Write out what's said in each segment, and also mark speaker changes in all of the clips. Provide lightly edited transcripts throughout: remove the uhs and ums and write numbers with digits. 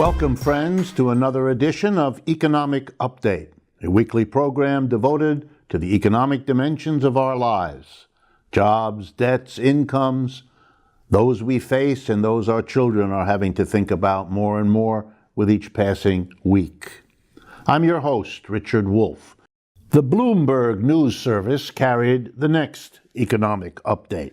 Speaker 1: Welcome, friends, to another edition of Economic Update, a weekly program devoted to the economic dimensions of our lives. Jobs, debts, incomes, those we face and those our children are having to think about more and more with each passing week. I'm your host, Richard Wolff. The Bloomberg News Service carried the next economic update.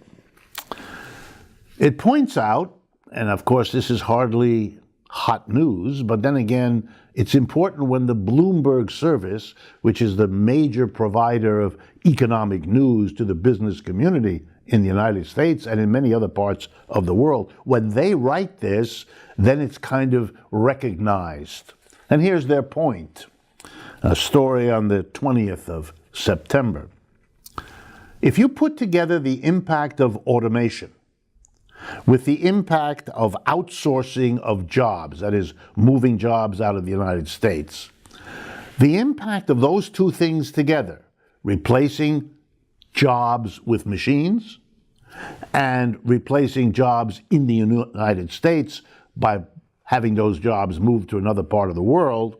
Speaker 1: It points out, and of course this is hardly hot news, but then again, it's important when the Bloomberg service, which is the major provider of economic news to the business community in the United States and in many other parts of the world, when they write this, then it's kind of recognized. And here's their point. A story on the 20th of September. If you put together the impact of automation with the impact of outsourcing of jobs, that is, moving jobs out of the United States, the impact of those two things together, replacing jobs with machines and replacing jobs in the United States by having those jobs moved to another part of the world,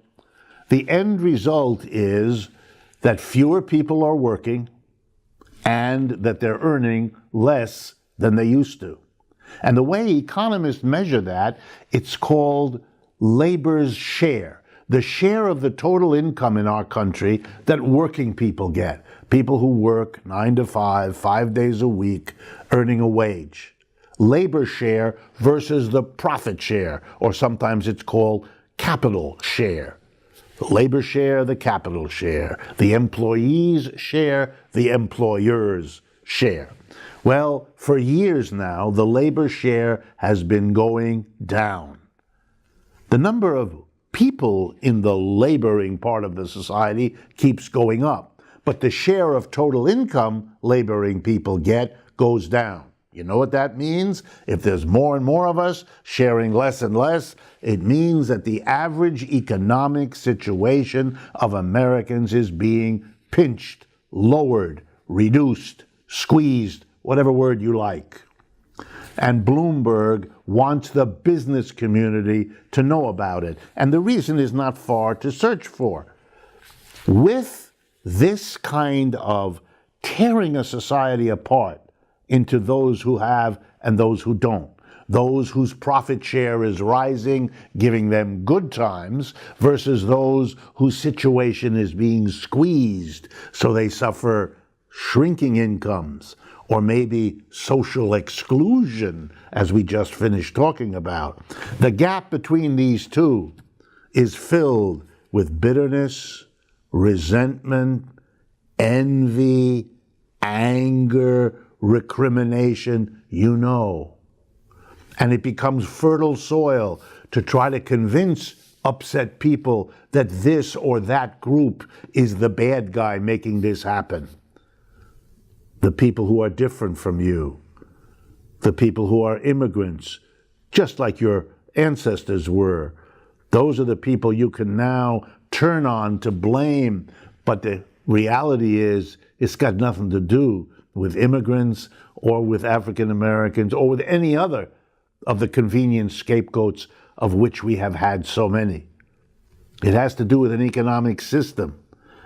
Speaker 1: the end result is that fewer people are working and that they're earning less than they used to. And the way economists measure that, it's called labor's share, the share of the total income in our country that working people get, people who work 9 to 5, 5 days a week, earning a wage. Labor share versus the profit share, or sometimes it's called capital share. The labor share, the capital share, the employees' share, the employer's share. Well, for years now, the labor share has been going down. The number of people in the laboring part of the society keeps going up, but the share of total income laboring people get goes down. You know what that means? If there's more and more of us sharing less and less, it means that the average economic situation of Americans is being pinched, lowered, reduced, squeezed, whatever word you like. And Bloomberg wants the business community to know about it. And the reason is not far to search for. With this kind of tearing a society apart into those who have and those who don't, those whose profit share is rising, giving them good times, versus those whose situation is being squeezed, so they suffer shrinking incomes, or maybe social exclusion, as we just finished talking about. The gap between these two is filled with bitterness, resentment, envy, anger, recrimination, you know. And it becomes fertile soil to try to convince upset people that this or that group is the bad guy making this happen. The people who are different from you, the people who are immigrants, just like your ancestors were. Those are the people you can now turn on to blame, but the reality is it's got nothing to do with immigrants or with African Americans or with any other of the convenient scapegoats of which we have had so many. It has to do with an economic system,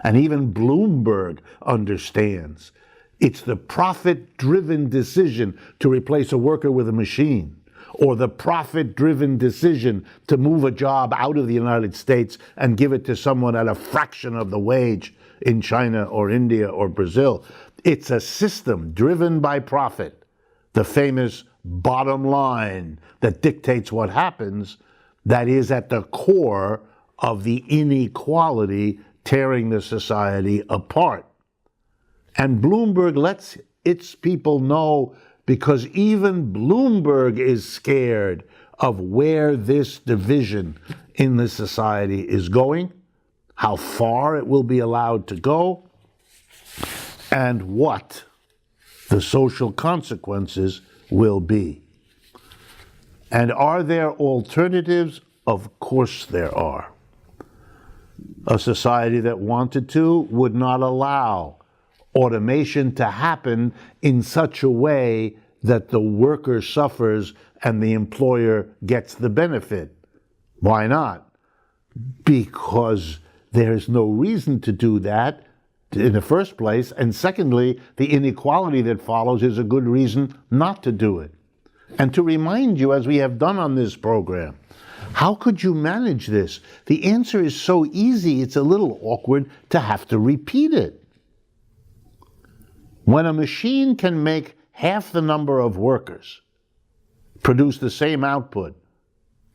Speaker 1: and even Bloomberg understands. It's the profit-driven decision to replace a worker with a machine, or the profit-driven decision to move a job out of the United States and give it to someone at a fraction of the wage in China or India or Brazil. It's a system driven by profit, the famous bottom line that dictates what happens, that is at the core of the inequality tearing the society apart. And Bloomberg lets its people know, because even Bloomberg is scared of where this division in the society is going, how far it will be allowed to go, and what the social consequences will be. And are there alternatives? Of course there are. A society that wanted to would not allow automation to happen in such a way that the worker suffers and the employer gets the benefit. Why not? Because there's no reason to do that in the first place, and secondly, the inequality that follows is a good reason not to do it. And to remind you, as we have done on this program, how could you manage this? The answer is so easy, it's a little awkward to have to repeat it. When a machine can make half the number of workers produce the same output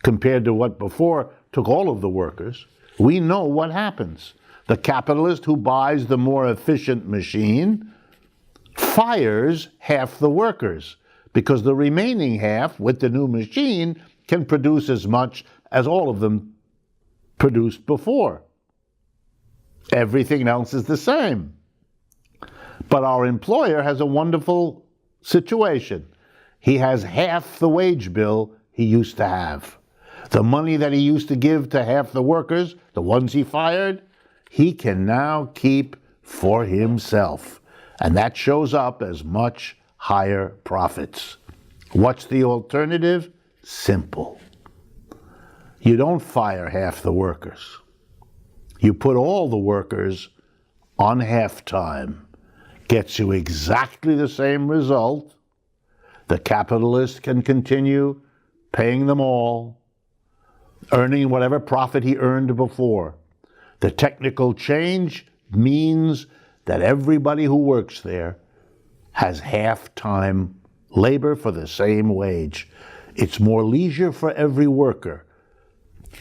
Speaker 1: compared to what before took all of the workers, we know what happens. The capitalist who buys the more efficient machine fires half the workers, because the remaining half, with the new machine, can produce as much as all of them produced before. Everything else is the same. But our employer has a wonderful situation. He has half the wage bill he used to have. The money that he used to give to half the workers, the ones he fired, he can now keep for himself. And that shows up as much higher profits. What's the alternative? Simple. You don't fire half the workers. You put all the workers on half-time. Gets you exactly the same result. The capitalist can continue paying them all, earning whatever profit he earned before. The technical change means that everybody who works there has half-time labor for the same wage. It's more leisure for every worker.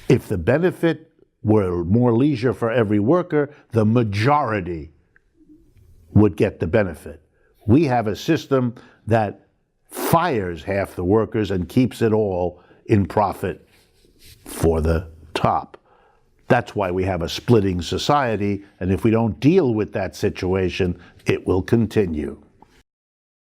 Speaker 1: If the benefit were more leisure for every worker, the majority would get the benefit. We have a system that fires half the workers and keeps it all in profit for the top. That's why we have a splitting society, and if we don't deal with that situation, it will continue.